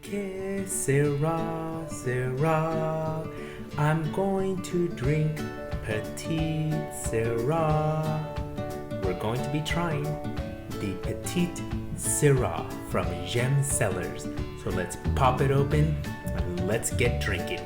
Que sera, sera. I'm going to drink Petite Sirah. We're going to be trying the Petite Sirah from Gemme Cellars. So let's pop it open and let's get drinking.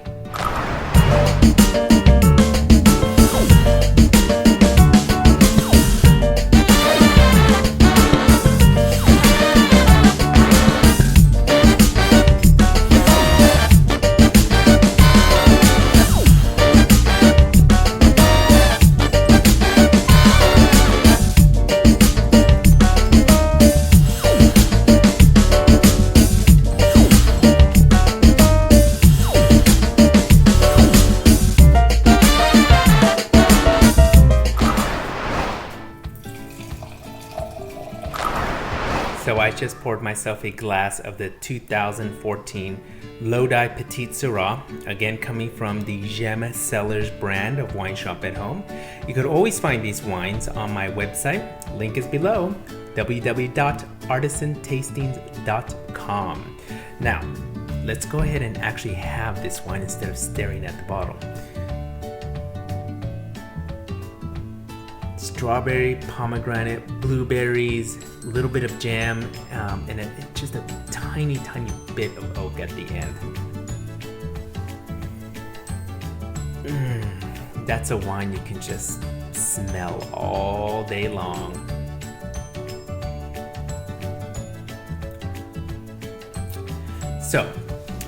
So I just poured myself a glass of the 2014 Lodi Petite Sirah, again coming from the Gemme Cellars brand of wine shop at home. You could always find these wines on my website, link is below, www.artisantastings.com. Now, let's go ahead and actually have this wine instead of staring at the bottle. Strawberry, pomegranate, blueberries, a little bit of jam, and just a tiny bit of oak at the end. That's a wine you can just smell all day long. So,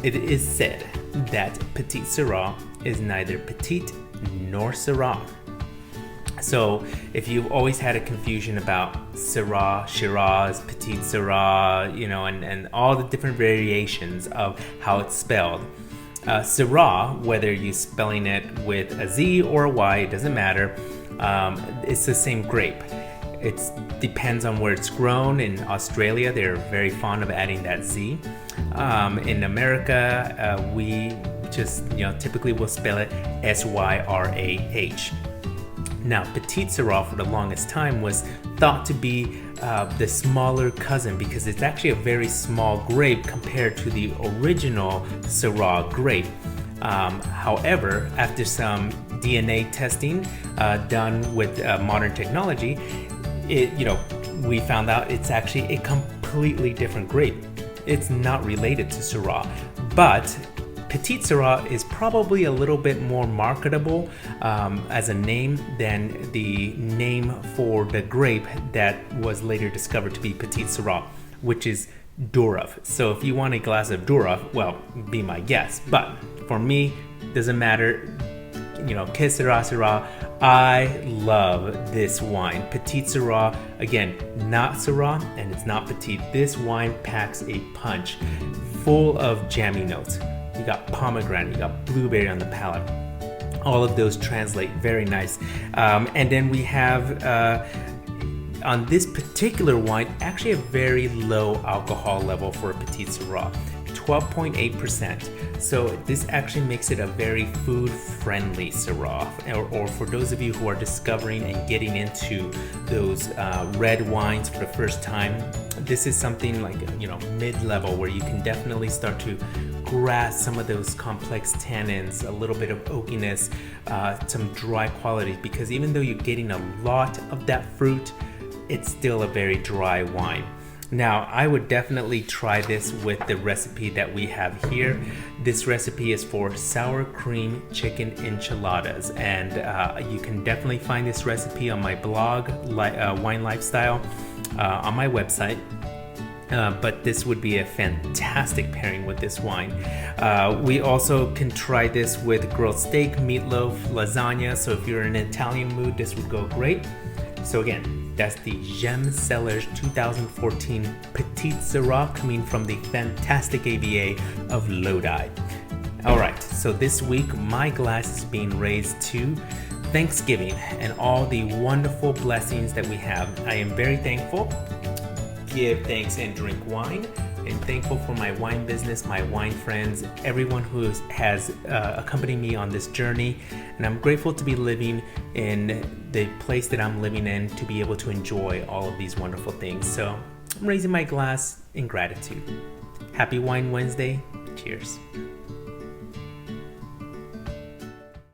it is said that Petite Sirah is neither petite nor Syrah. So if you've always had a confusion about Syrah, Shiraz, Petite Sirah, and all the different variations of how it's spelled, Syrah, whether you're spelling it with a Z or a Y, it doesn't matter. It's the same grape. It depends on where it's grown. In Australia, they're very fond of adding that Z. In America, we just typically will spell it Syrah. Now, Petite Sirah for the longest time was thought to be the smaller cousin because it's actually a very small grape compared to the original Syrah grape. However, after some DNA testing done with modern technology, we found out it's actually a completely different grape. It's not related to Syrah, but Petite Sirah is probably a little bit more marketable as a name than the name for the grape that was later discovered to be Petite Sirah, which is Durov. So if you want a glass of Durov, well, be my guest. But for me, doesn't matter. Que sera, sera. I love this wine. Petite Sirah, again, not Syrah and it's not petite. This wine packs a punch, full of jammy notes. You got pomegranate, you got blueberry on the palate. All of those translate very nice. And then we have, on this particular wine, actually a very low alcohol level for a Petite Sirah, 12.8%. So this actually makes it a very food-friendly Syrah. Or for those of you who are discovering and getting into those red wines for the first time, this is something like mid-level where you can definitely start to grasp some of those complex tannins, a little bit of oakiness, some dry quality, because even though you're getting a lot of that fruit, it's still a very dry wine. Now, I would definitely try this with the recipe that we have here. This recipe is for sour cream chicken enchiladas, and you can definitely find this recipe on my blog, Wine Lifestyle, on my website. But this would be a fantastic pairing with this wine. We also can try this with grilled steak, meatloaf, lasagna. So if you're in an Italian mood, this would go great. So again, that's the Gemme Cellars 2014 Petite Sirah coming from the fantastic AVA of Lodi. All right, so this week my glass is being raised to Thanksgiving and all the wonderful blessings that we have. I am very thankful. Give thanks and drink wine. I'm thankful for my wine business, my wine friends, everyone who has accompanied me on this journey. And I'm grateful to be living in the place that I'm living in to be able to enjoy all of these wonderful things. So I'm raising my glass in gratitude. Happy Wine Wednesday. Cheers.